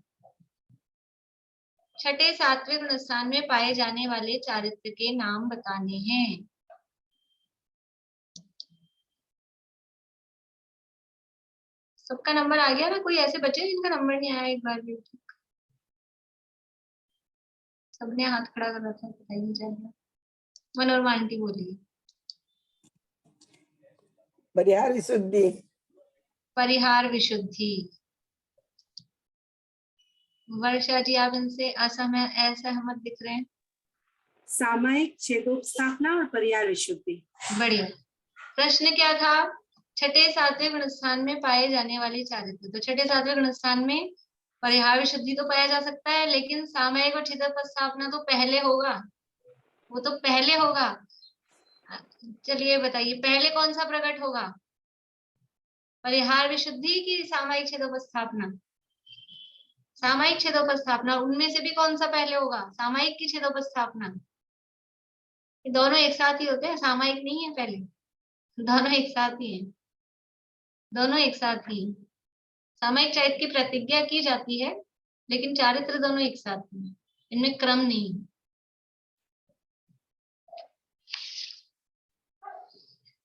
छठे सातवें गुणस्थान में पाए जाने वाले चारित्र के नाम बताने हैं। सबका नंबर आ गया ना? कोई ऐसे बचे जिनका नंबर नहीं आया? एक बार भी सबने हाथ खड़ा कर रखा है, पता ही नहीं चल रहा। मनोरमा आंटी बोलिए। परिहार विशुद्धि। परिहार विशुद्धि। वर्षा जी, आप इनसे असहमत दिख रहे हैं। सामायिक छेदोपस्थापना और परिहार विशुद्धि। बढ़िया। प्रश्न क्या था? छठे सातवें गुणस्थान में पाए जाने वाले चारित्र। तो छठे सातवें गुणस्थान में परिहार विशुद्धि तो पाया जा सकता है, लेकिन सामायिक और छेदोपस्थापना तो पहले होगा, वो तो पहले होगा। चलिए बताइए, पहले कौन सा प्रकट होगा? परिहार विशुद्धि की सामायिक छेदोपस्थापना? सामायिक छेदोपस्थापना। उनमें से भी कौन सा पहले होगा? सामायिक की छेदोपस्थापना। ये दोनों एक साथ ही होते हैं, सामायिक नहीं है पहले, दोनों एक साथ ही हैं, दोनों एक साथ ही हैं। सामायिक चारित्र की प्रतिज्ञा की जाती है, लेकिन चारित्र दोनों एक साथ हैं, इनमें क्रम नहीं है।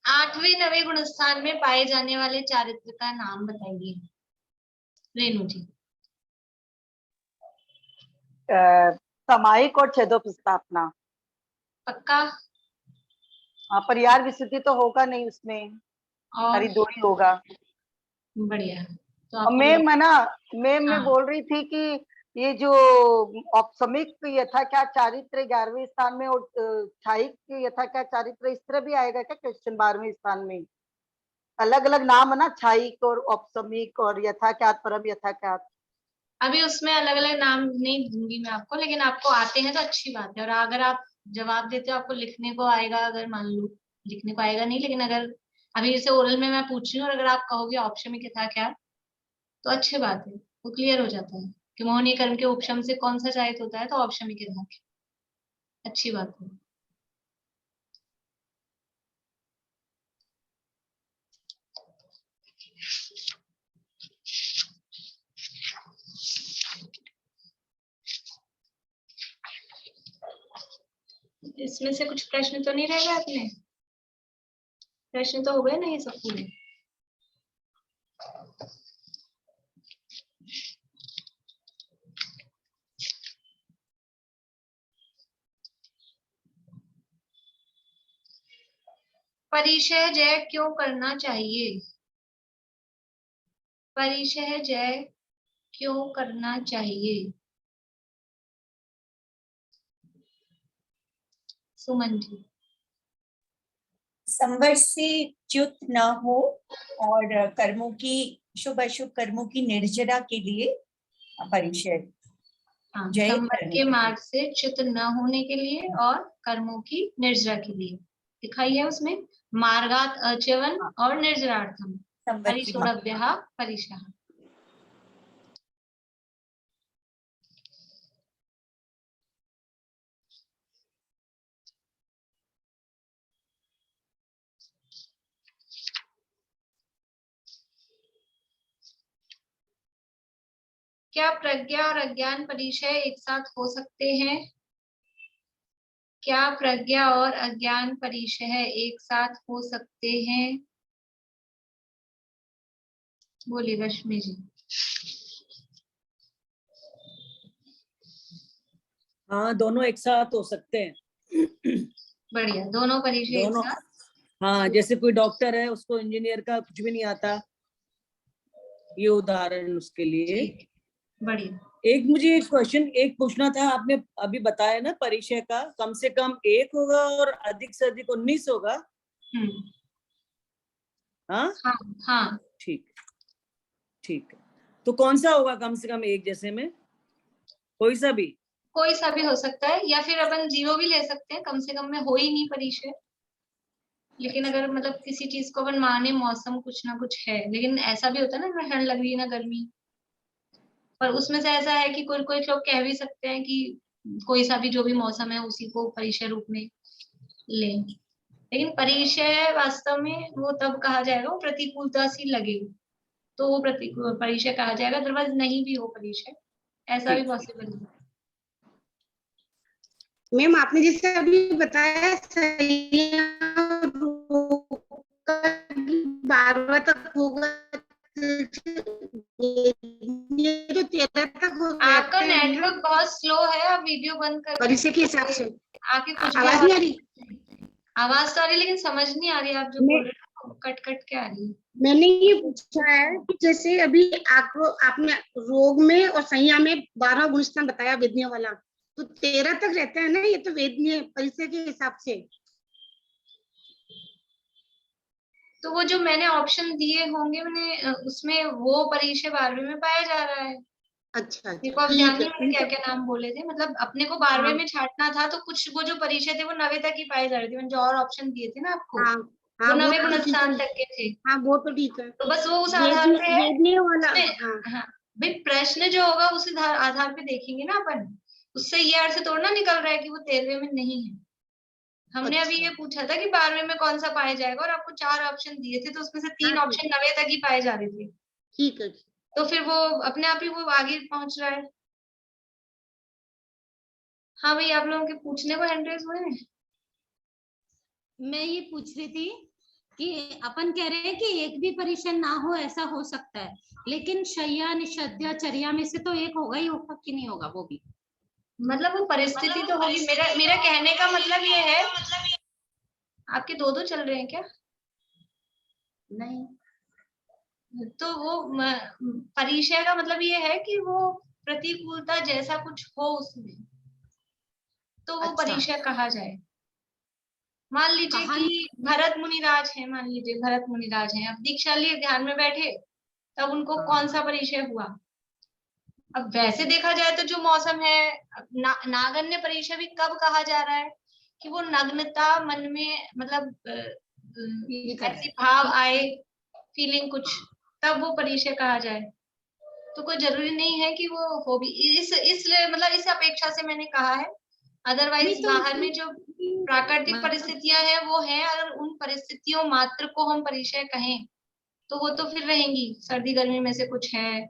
आठवें नवे गुणस्थान में पाए जाने वाले चारित्र का नाम बताइए रेणु जी। सामायिक और छेदोपस्थापना। पक्का? हाँ, परिहार विशुद्धि तो होगा नहीं उसमें, खाली दो ही होगा। बढ़िया। तो मैम है ना, मैं बोल रही थी कि ये जो औपसमिक यथा क्या चारित्र 11वें स्थान में और छायिक यथा क्या चारित्र इस तरह भी आएगा क्या क्वेश्चन 12वें स्थान में? अलग अलग नाम है ना, छायिक और औपसमिक और यथा क्या परम यथा क्या। अभी उसमें अलग अलग नाम नहीं दूंगी मैं आपको, लेकिन आपको आते हैं तो अच्छी बात है। और अगर आप जवाब देते हो, आपको लिखने को आएगा, अगर मान लो लिखने को आएगा नहीं, लेकिन अगर अभी जैसे ओरल में मैं पूछ रही हूँ और अगर आप कहोगे ऑप्शन में क्या था क्या, तो अच्छी बात है, वो क्लियर हो जाता है कि मोहनी कर्म के उपशम से कौन सा चारित्र होता है, तो ऑप्शन में क्या था, अच्छी बात है। इसमें से कुछ प्रश्न तो नहीं रह गए अपने? प्रश्न तो हो गए ना ये सब पूरे? परिचय जय क्यों करना चाहिए? परिचय जय क्यों करना चाहिए? सुमन जी। संवर्ष से च्युत न हो और कर्मों की शुभ अशुभ कर्मों की निर्जरा के लिए परिचय। हाँ, संवर्ष के मार्ग से च्युत न होने के लिए और कर्मों की निर्जरा के लिए दिखाई है उसमें। मार्गात अच्यवन और निर्जरार्थम परिसोडभ्यः परिशः। क्या प्रज्ञा और अज्ञान परिचय एक साथ हो सकते हैं? क्या प्रज्ञा और अज्ञान परिचय एक साथ हो सकते हैं? बोलिए रश्मि जी। हाँ, दोनों एक साथ हो सकते हैं। बढ़िया, दोनों परिचय एक साथ। हाँ, जैसे कोई डॉक्टर है, उसको इंजीनियर का कुछ भी नहीं आता, ये उदाहरण उसके लिए। बढ़िया। एक मुझे एक क्वेश्चन एक पूछना था, आपने अभी बताया ना परिचय का कम से कम 1 होगा और अधिक से अधिक 19 होगा। हाँ हाँ ठीक ठीक। तो कौन सा होगा कम से कम 1 जैसे में? कोई सा भी हो सकता है, या फिर अपन 0 भी ले सकते हैं, कम से कम में हो ही नहीं परिचय। लेकिन अगर मतलब किसी चीज को अपन माने मौसम कुछ ना कुछ है, लेकिन ऐसा भी होता है ना ठंड लग रही है ना गर्मी, पर उसमें से ऐसा है कि कोई कोई लोग कह भी सकते हैं कि कोई सा भी जो भी मौसम है उसी को परिचय रूप में लें। लेकिन परिचय वास्तव में वो तब कहा जाएगा वो प्रतिकूलता सी लगे तो वो परिचय कहा जाएगा, अदरवाइज नहीं भी हो परिचय, ऐसा भी पॉसिबल है। मैम आपने जैसे अभी बताया 12 तक होगा, ये जो 13 तक होगा आपका नेटवर्क बहुत स्लो है, आप वीडियो बंद कर परिचय के हिसाब से आके कुछ आवाज नहीं आ रही। आवाज तो आ रही लेकिन समझ नहीं आ रही, आप जो बोल रहे हो कट कट के आ रही है। मैंने ये पूछा है कि जैसे अभी आपने रोग में और संज्ञा में 12 गुणस्थान बताया वेदनीय वाला, तो 13 तक रहता है ना, ये तो वेदनीय परिचय के हिसाब से। तो वो जो मैंने ऑप्शन दिए होंगे मैंने उसमें वो परिचय 12वें में पाया जा रहा है। अच्छा देखो आप ध्यान नहीं मैंने क्या क्या नाम बोले थे, मतलब अपने को 12वें में छांटना था तो कुछ वो जो परिचय थे वो 9वें तक ही पाए जा रहे थे, मैंने जो और ऑप्शन दिए थे ना आपको वो 9वें गुणस्थान तक के थे। हाँ वो तो ठीक है, तो बस वो उस आधार पे है वेदनीय वाला। हाँ भाई प्रश्न जो होगा उसी आधार पे देखेंगे ना अपन, उससे ये अर्थ तोड़ना निकल रहा है कि वो 13वें में नहीं है। हमने अभी ये पूछा था कि 12वें में कौन सा पाया जाएगा और आपको 4 ऑप्शन दिए थे तो उसमें से 3 ऑप्शन 9वें तक ही पाए जा रहे थे। ठीक है, तो फिर वो अपने आप ही वो आगे पहुंच रहा है। हाँ भाई आप लोगों के पूछने को हैंड रेज हुए हैं। मैं ये पूछ रही थी कि अपन कह रहे हैं कि एक भी परिचय ना हो, ऐसा हो सकता है, लेकिन शय्या निषद्या चर्या में से तो एक होगा ही होगा कि नहीं होगा वो भी, मतलब वो परिस्थिति तो होगी। मेरा कहने का मतलब ये है, आपके दो चल रहे हैं क्या? नहीं, तो वो परिचय का मतलब ये है कि वो प्रतिकूलता जैसा कुछ हो उसमें तो वो परिचय कहा जाए। मान लीजिए कि भरत मुनिराज है, मान लीजिए भरत मुनिराज है, अब दीक्षा लिए ध्यान में बैठे तब उनको कौन सा परिचय हुआ। अब वैसे देखा जाए तो जो मौसम है नागन्य परिचय भी कब कहा जा रहा है कि वो नग्नता मन में मतलब ऐसी भाव आए, फीलिंग कुछ, तब वो परिचय कहा जाए। तो कोई जरूरी नहीं है कि वो हो भी इसलिए मतलब इस अपेक्षा से मैंने कहा है। अदरवाइज बाहर में जो प्राकृतिक परिस्थितियां हैं वो हैं, अगर उन परिस्थितियों मात्र को हम परिचय कहें तो वो तो फिर रहेंगी, सर्दी गर्मी में से कुछ है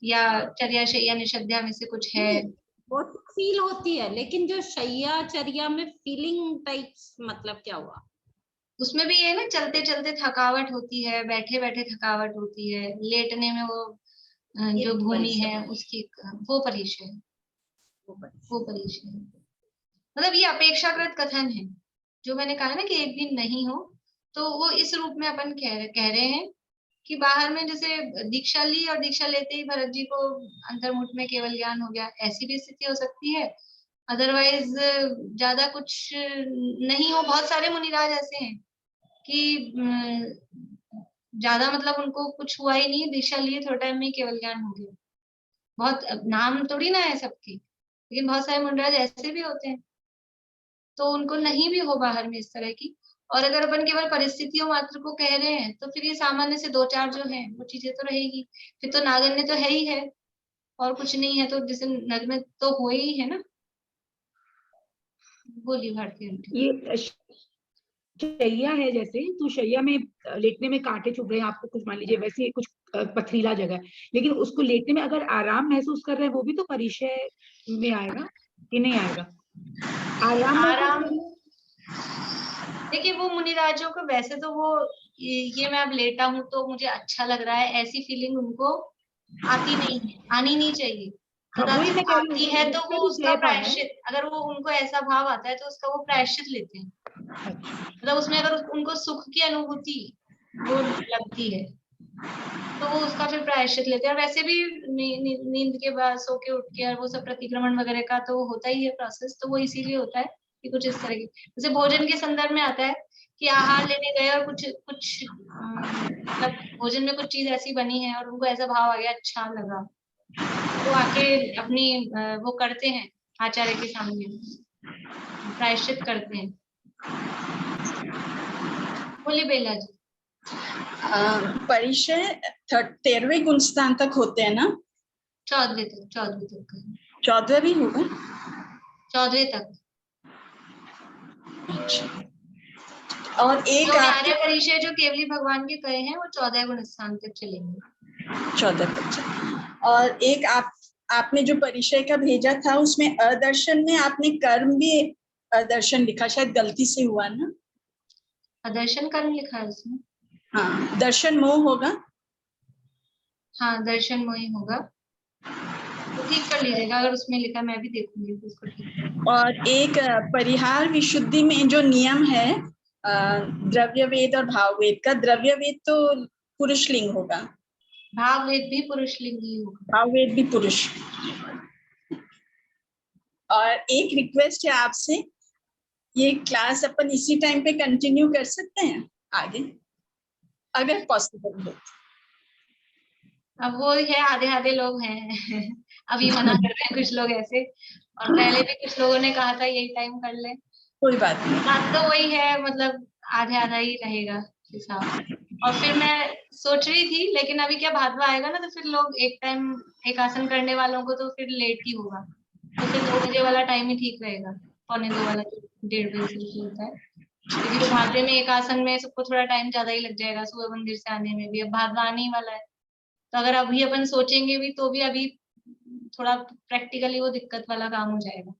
या चर्या शय्या निषद्या में से कुछ है, वो फील होती है। लेकिन जो शय्या चर्या में फीलिंग टाइप्स मतलब क्या हुआ? उसमें भी ये ना चलते चलते थकावट होती है, बैठे बैठे थकावट होती है, लेटने में वो जो भूमि है उसकी वो परिचय, वो परिचय मतलब ये अपेक्षाकृत कथन है। जो मैंने कहा ना कि एक दिन नहीं हो, तो वो इस रूप में अपन कह रहे हैं कि बाहर में जैसे दीक्षा ली और दीक्षा लेते ही भरत जी को अंतर्मुठ में केवल ज्ञान हो गया, ऐसी भी स्थिति हो सकती है। अदरवाइज ज्यादा कुछ नहीं हो, बहुत सारे मुनिराज ऐसे हैं कि ज्यादा मतलब उनको कुछ हुआ ही नहीं, दीक्षा लिए थोड़ा टाइम में केवल ज्ञान हो गया। बहुत नाम थोड़ी ना है सबके, लेकिन बहुत सारे मुनिराज ऐसे भी होते हैं तो उनको नहीं भी हो बाहर में इस तरह की। और अगर अपन केवल परिस्थितियों मात्र को कह रहे हैं तो फिर ये सामान्य से 2-4 जो हैं वो चीजें तो रहेगी, फिर तो नागन्य तो है ही है और कुछ नहीं है, तो जैसे नग्न तो हो ही है ना। बोलिए भारती आंटी। ये शैया है जैसे, तो शैया में लेटने में कांटे चुभ रहे हैं आपको, कुछ मान लीजिए वैसे कुछ पथरीला जगह है, लेकिन उसको लेटने में अगर आराम महसूस कर रहे हैं वो भी तो परिचय में आएगा कि नहीं आएगा? आराम देखिए वो मुनिराजों को वैसे तो वो ये मैं अब लेटा हूं तो मुझे अच्छा लग रहा है, ऐसी फीलिंग उनको आती नहीं है, आनी नहीं चाहिए। आती है तो वो उसका प्रायश्चित, अगर वो उनको ऐसा भाव आता है तो उसका वो प्रायश्चित लेते हैं। मतलब उसमें अगर उनको सुख की अनुभूति वो लगती है तो वो उसका फिर प्रायश्चित लेते हैं। और वैसे भी नींद के बाद सो के उठ के और वो सब प्रतिक्रमण वगैरह का तो होता ही है प्रोसेस, तो वो इसीलिए होता है कि कुछ इस तरह की, जैसे भोजन के संदर्भ में आता है कि आहार लेने गए और कुछ मतलब भोजन में कुछ चीज ऐसी बनी है और उनको ऐसा भाव आ गया, अच्छा लगा, तो आके अपनी वो करते हैं आचार्य के सामने प्रायश्चित करते हैं। बोलिए बेला जी। परिचय 13वें गुणस्थान तक होते हैं ना? 14वें तक, 14वें तक। 14वें भी होगा? 14वें तक। और एक जो 11 परिचय जो केवली भगवान के कहे हैं वो 14 गुण स्थान तक चलेंगे। 14 तक। और एक आपने जो परिचय का भेजा था उसमें अदर्शन में आपने कर्म भी अदर्शन लिखा, शायद गलती से हुआ ना? अदर्शन कर्म लिखा है उसमें। हाँ, दर्शन मोह होगा। हाँ, दर्शन मोह ही होगा, तो ठीक कर लीजिएगा अगर उसमें लिखा, मैं भी देखूंगी उसको ठीक। और एक परिहार विशुद्धि में जो नियम है द्रव्य वेद और भाव वेद का, द्रव्य वेद तो पुरुष लिंग होगा, भाव वेद भी पुरुष लिंग ही होगा। भाव वेद भी पुरुष। और एक रिक्वेस्ट है आपसे, ये क्लास अपन इसी टाइम पे कंटिन्यू कर सकते हैं आगे अगर पॉसिबल हो? अब वो है, आधे आधे लोग हैं अभी मना कर रहे हैं कुछ लोग ऐसे, और पहले भी कुछ लोगों ने कहा था यही टाइम कर ले। कोई बात नहीं, बात तो वही है, मतलब आधे आधा ही रहेगा हिसाब। और फिर मैं सोच रही थी, लेकिन अभी क्या भादवा आएगा ना, तो फिर लोग एक टाइम एक आसन करने वालों को तो फिर लेट ही होगा, तो फिर 2 बजे वाला टाइम ही ठीक रहेगा, 1:45 वाला, 1:30 बजे से शुरू होता है, क्योंकि फिर भादवे में एक आसन में सबको थोड़ा टाइम ज्यादा ही लग जाएगा, सुबह मंदिर से आने में भी। अब भादवा आने ही वाला है, तो अगर अभी अपन सोचेंगे भी तो भी अभी थोड़ा प्रैक्टिकली वो दिक्कत वाला काम हो जाएगा।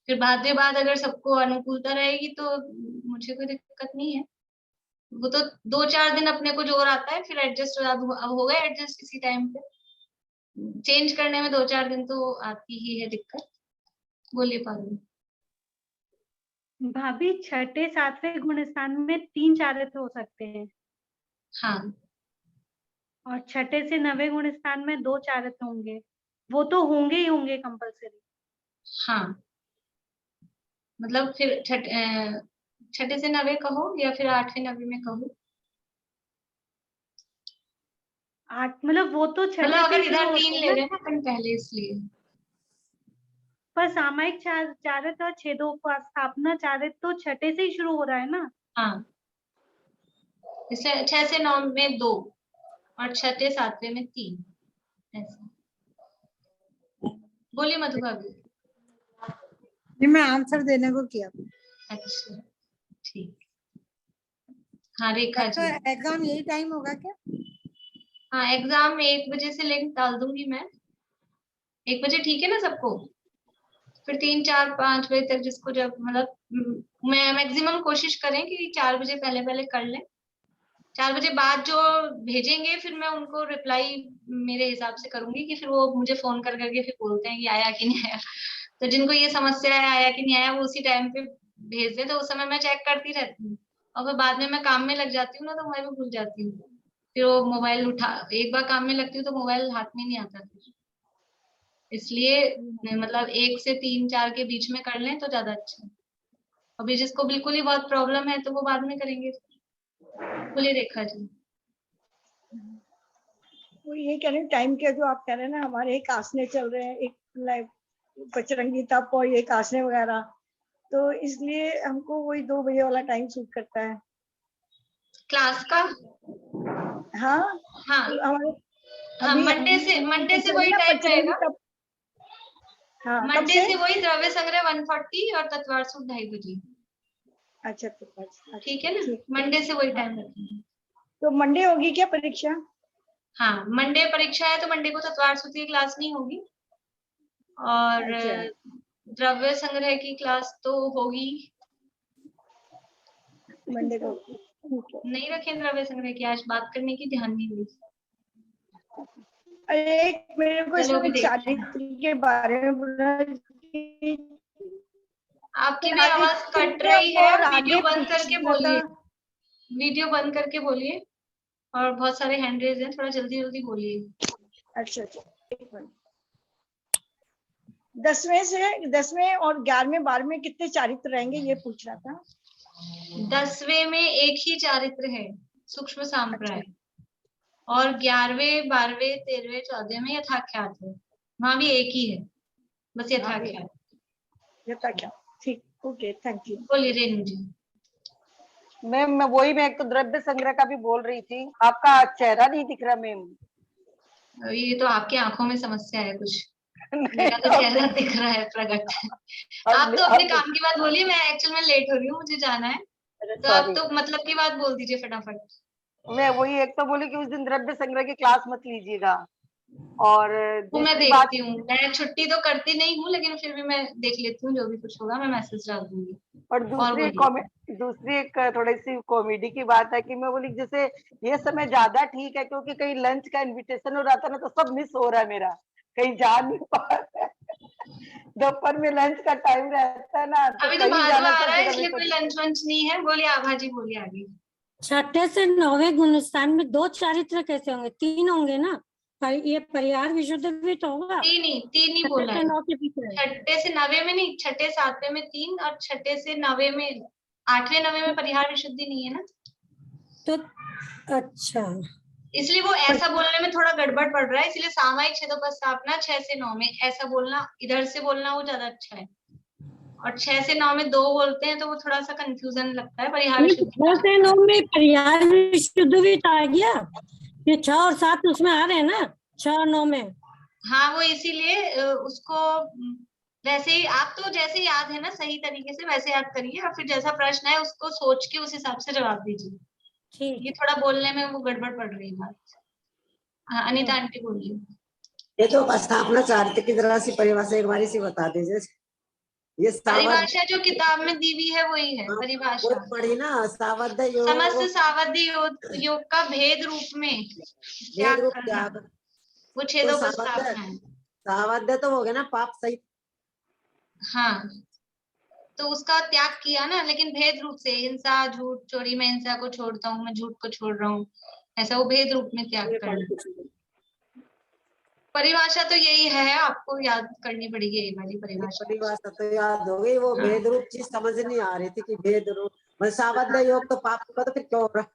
फिर बाद अगर सबको अनुकूलता रहेगी तो मुझे कोई दिक्कत नहीं है, वो तो 2-4 दिन अपने को जोर आता है, फिर एडजस्ट अब हो गए एडजस्ट किसी टाइम पे, चेंज करने में 2-4 दिन तो आती ही है दिक्कत। बोलिए पारुल। भाभी, 6ठे 7वें गुण स्थान में 3 चारित्र हो सकते हैं। हाँ। और 6ठे से 9वें गुण स्थान में 2 चारित्र होंगे, वो तो होंगे ही होंगे कंपलसरी। हाँ, मतलब फिर 6ठे से 9वें कहो या फिर 8वें 9वें में कहो? 8 मतलब वो तो 6ठे मतलब से अगर ही शुरू इधर होते 3 हैं ले ना। रहे हैं ना अपन पहले, इसलिए। पर सामायिक चारित्र और छेदोपास्थापना चारित्र तो 6ठे से ही शुरू हो रहा है ना। हाँ, इसलिए 6 से 9 में 2 और 6ठे 7वें में 3 ऐसा। बोलिए मधु भाभी। जी, मैं आंसर देने को किया। अच्छा, ठीक। हाँ, रेखा जी। एग्जाम यही टाइम होगा क्या? हाँ, एग्जाम 1 बजे से लिंक डाल दूंगी मैं। 1 बजे ठीक है ना सबको? फिर 3, 4, 5 बजे तक जिसको जब, मतलब मैं मैक्सिमम कोशिश करें कि 4 बजे पहले कर लें। 4 बजे बाद जो भेजेंगे फिर मैं उनको रिप्लाई मेरे हिसाब से करूंगी, कि फिर वो मुझे फोन कर करके फिर बोलते हैं कि आया कि नहीं आया। तो जिनको ये समस्या है आया कि नहीं आया, वो उसी टाइम पे भेज दे, तो उस समय मैं चेक करती रहती हूँ। और फिर बाद में मैं काम में लग जाती हूँ ना, तो मैं भी भूल जाती हूँ, फिर वो मोबाइल एक बार काम में लगती हूँ तो मोबाइल हाथ में नहीं आता फिर, इसलिए मतलब 1 से 3, 4 के बीच में कर लें तो ज्यादा अच्छा है। अभी जिसको बिल्कुल ही बहुत प्रॉब्लम है तो वो बाद में करेंगे। बोलिए रेखा जी। वो ये कह रहे हैं टाइम के, जो आप कह रहे हैं ना, हमारे एक आसने चल रहे हैं, एक लाइव बजरंगी तप और एक आसने वगैरह, तो इसलिए हमको वही 2 बजे वाला टाइम सूट करता है क्लास का। हाँ हाँ, तो हमारे हाँ, मंडे से वही टाइम रहेगा। हाँ, मंडे से वही द्रव्य संग्रह 140 और तत्वार सूट 2:30 बजे। अच्छा, ठीक है ना, मंडे से वही टाइम रखेंगे। तो मंडे होगी क्या परीक्षा? हाँ, मंडे परीक्षा है, तो मंडे को तत्वार सूत्र की क्लास नहीं होगी, और द्रव्य संग्रह की क्लास तो होगी मंडे को। नहीं रखें द्रव्य संग्रह की, आज बात करने की ध्यान नहीं हुई। एक मेरे को इसमें चारित्र के बारे में बोलना, आपकी भी आवाज कट रही है, और वीडियो आगे बंद करके पूछना बोलिए, था। वीडियो बंद करके बोलिए, और बहुत सारे हैंड रेज हैं, थोड़ा जल्दी जल्दी बोलिए। अच्छा, एक मिनट। 10वें और 11वें 12वें कितने चारित्र रहेंगे, ये पूछना था। 10वें में एक ही चारित्र है, सूक्ष्म सांप्राय, और 11वें 12वें 13वें 14वें में यथाख्यात है, वहां भी एक ही है, बस यथाख्यात। ठीक, ओके, थैंक यू। बोलिए रेणु जी। मैम मैं एक तो द्रव्य संग्रह का भी बोल रही थी, आपका चेहरा नहीं दिख रहा मैम। ये तो आपकी आंखों में समस्या है कुछ, मेरा तो चेहरा दिख रहा है प्रकट। आप तो अपने काम की बात बोलिए, मैं एक्चुअल में लेट हो रही हूँ, मुझे जाना है, तो आप तो मतलब की बात बोल दीजिए फटाफट। मैं वही एक तो बोली कि उस दिन द्रव्य संग्रह की क्लास मत लीजिएगा, और वो मैं दूसरी बात देखती हूँ, मैं छुट्टी तो करती नहीं हूँ, लेकिन फिर भी मैं देख लेती हूँ, जो भी कुछ होगा मैं मैसेज डाल दूंगी। और दूसरी एक थोड़ी सी कॉमेडी की बात है कि मैं बोली जैसे ये समय ज्यादा ठीक है, क्योंकि कहीं लंच का इनविटेशन हो रहा था ना, तो सब मिस हो रहा है मेरा, कहीं जा नहीं पा रहा है। दोपहर में लंच का टाइम रहता है ना, तो अभी तो कहीं भादवा जाना आ रहा है, तो इसलिए कोई लंच वंच नहीं है। बोलिए आभा जी, बोलिए आगे। 6 से 9वें गुणस्थान में 2 चारित्र कैसे होंगे? 3 होंगे ना, पर ये परिहार विशुद्ध भी तो होगा। 3 ही बोला है, 9 के पीछे 6 से 9 में नहीं, 6 7वें में 3 और 6 से 9 में 8वें 9वें में परिहार विशुद्धि नहीं है ना, तो अच्छा, इसलिए वो ऐसा बोलने में थोड़ा गड़बड़ पड़ रहा है, इसलिए सामायिक छेदोपस्थापना 6 से 9 में ऐसा बोलना, इधर से बोलना वो ज्यादा अच्छा है, और 6 से 9 में 2 बोलते हैं तो वो थोड़ा सा कंफ्यूजन लगता है। परिहार विशुद्धि 6 से 9 में परिहार विशुद्ध भी तो आ गया, ये 6 और 7 उसमें आ रहे हैं ना, 6 और 9 में। हाँ, वो इसीलिए उसको वैसे ही आप तो जैसे याद है ना सही तरीके से वैसे याद करिए, और फिर जैसा प्रश्न है उसको सोच के उस हिसाब से जवाब दीजिए। ये थोड़ा बोलने में वो गड़बड़ पड़ रही है बात। हाँ, अनीता आंटी बोलिए। ये तो स्थापना चारित्र की तरह सी परिभाषा एक बारी से बता दीजिए। ये परिभाषा जो किताब में दी हुई है वही है परिभाषा, पढ़ी ना, सावध्य योग, समस्त सावध्य योग का भेद रूप में त्याग करना, वो छेदोपस्थापना है। सावध्य तो हो गया ना पाप सहित, हाँ, तो उसका त्याग किया ना, लेकिन भेद रूप से, हिंसा झूठ चोरी में हिंसा को छोड़ता हूँ, मैं झूठ को छोड़ रहा हूँ, ऐसा वो भेद रूप में त्याग करना। परिभाषा तो यही है, आपको याद करनी पड़ेगी ये वाली परिभाषा। परिभाषा तो याद हो गई, वो भेद रूप चीज समझ नहीं आ रही थी कि भेद रूप सावध्य योग तो पाप का, तो फिर क्यों हो रहा।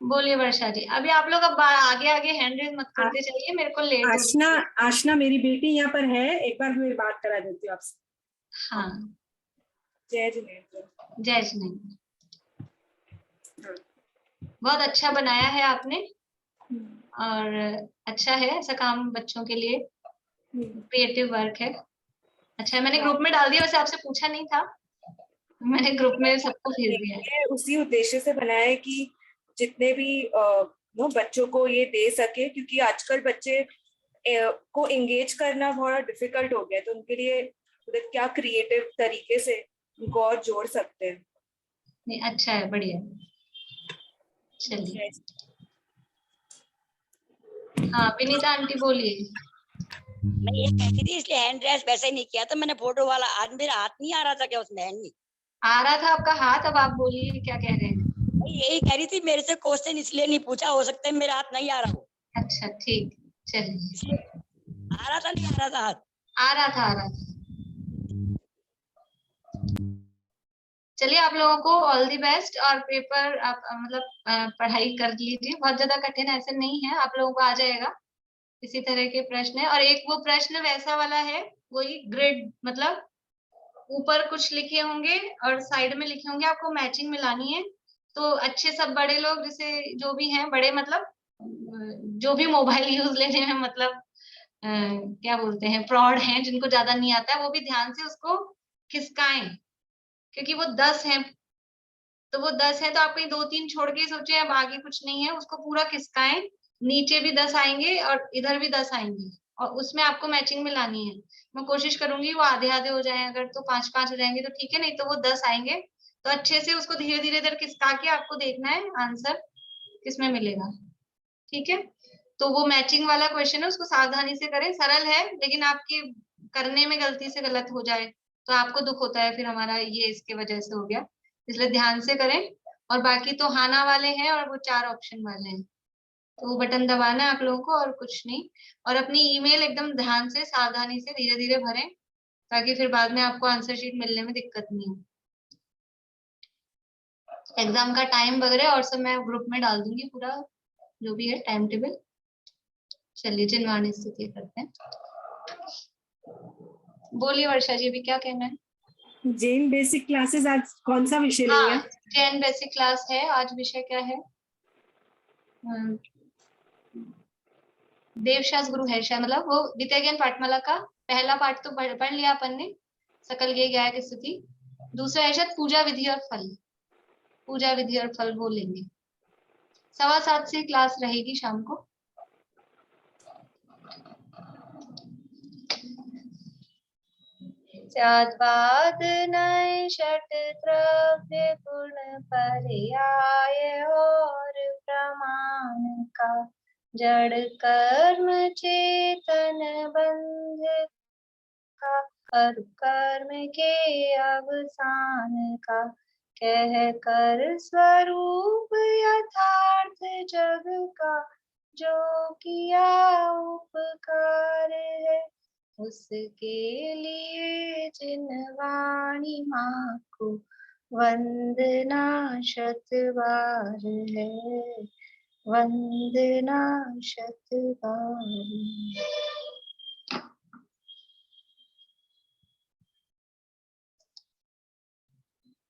बोलिए वर्षा जी। अभी आप लोग अब आगे आगे हैंड रेज मत करते चलिए, मेरे को लेट हो रही है। आशना मेरी बेटी यहाँ पर है, एक बार मेरी बात करा देती हूँ आपसे। हाँ, जय जिनेन्द्र। जय जिनेन्द्र। बहुत अच्छा बनाया है आपने, और अच्छा है ऐसा काम बच्चों के लिए, क्रिएटिव वर्क है, अच्छा है। मैंने ग्रुप में डाल दिया, वैसे आपसे पूछा नहीं था, मैंने ग्रुप में सबको भेज दिया है। उसी उद्देश्य से बनाया है कि जितने भी बच्चों को ये दे सके, क्योंकि आजकल बच्चे को एंगेज करना बहुत डिफिकल्ट हो गया, तो उनके लिए क्या क्रिएटिव तरीके से उनको और जोड़ सकते हैं। नहीं, अच्छा है, बढ़िया। चलिए, हाँ विनीता आंटी बोलिए। मैं ये कहती थी, इसलिए हैंड रेस वैसे ही नहीं किया था मैंने, फोटो वाला। आज मेरा हाथ नहीं आ रहा था क्या उसमें? हैंड नहीं आ रहा था आपका हाथ, अब आप बोलिए क्या कह रहे हैं। यही कह रही थी, मेरे से क्वेश्चन इसलिए नहीं पूछा, हो सकता है मेरा हाथ नहीं आ रहा हो। अच्छा ठीक, चलिए। आ रहा था नहीं आ रहा था हाथ? आ रहा था। चलिए, आप लोगों को ऑल दी बेस्ट, और पेपर आप मतलब पढ़ाई कर लीजिए, बहुत ज्यादा कठिन ऐसे नहीं है, आप लोगों को आ जाएगा। इसी तरह के प्रश्न है, और एक वो प्रश्न वैसा वाला है, वही ग्रिड, मतलब ऊपर कुछ लिखे होंगे और साइड में लिखे होंगे, आपको मैचिंग मिलानी है। तो अच्छे सब बड़े लोग, जैसे जो भी हैं बड़े, मतलब जो भी मोबाइल यूज लेने में मतलब क्या बोलते हैं, प्रौढ़ हैं, जिनको ज्यादा नहीं आता है, वो भी ध्यान से उसको खिसकाएं, क्योंकि वो 10 हैं, तो वो 10 है तो आप कहीं 2-3 छोड़ के सोचे अब आगे कुछ नहीं है, उसको पूरा खिसकाएं। नीचे भी 10 आएंगे और इधर भी 10 आएंगे, और उसमें आपको मैचिंग मिलानी है। मैं कोशिश करूंगी वो आधे आधे हो जाए, अगर तो 5-5 हो जाएंगे तो ठीक है, नहीं तो वो 10 आएंगे। तो अच्छे से उसको धीरे धीरे इधर खिसका के आपको देखना है आंसर किसमें मिलेगा, ठीक है। तो वो मैचिंग वाला क्वेश्चन है, उसको सावधानी से करें, सरल है, लेकिन आपके करने में गलती से गलत हो जाए तो आपको दुख होता है, फिर हमारा ये इसके वजह से हो गया, इसलिए ध्यान से करें। और बाकी तो हाना वाले हैं और वो 4 ऑप्शन वाले हैं, तो वो बटन दबाना है आप लोगों को, और कुछ नहीं। और अपनी ईमेल एकदम ध्यान से सावधानी से धीरे धीरे भरें, ताकि फिर बाद में आपको आंसर शीट मिलने में दिक्कत नहीं हो। एग्जाम का टाइम वगैरह और सब मैं ग्रुप में डाल दूंगी, पूरा जो भी है टाइम टेबल। चलिए, जिनवाणी स्थिति करते हैं। बोलिए वर्षा जी, भी क्या कहना है। जैन बेसिक क्लासेस आज कौन सा विषय लेंगे? 10 बेसिक क्लास है। आज विषय क्या है? देवशास गुरु है शायद, मतलब वो द्वितीय ज्ञान पाठमाला का पहला पाठ तो पढ़ लिया अपन ने, सकल ज्ञेय गाय की स्थिति। दूसरा है शायद पूजा विधि और फल, पूजा विधि और फल वो लेंगे। 7:15 से क्लास रहेगी शाम को। स्याद्वाद नय षट द्रव्य गुण पर्याय और प्रमाण का, जड़ कर्म चेतन बंध का, और कर्म के अवसान का, कह कर स्वरूप यथार्थ जग का, जो किया उपकार है, उसके लिए जिन वाणी माँ को वंदना शत बार है, वंदना शत बार।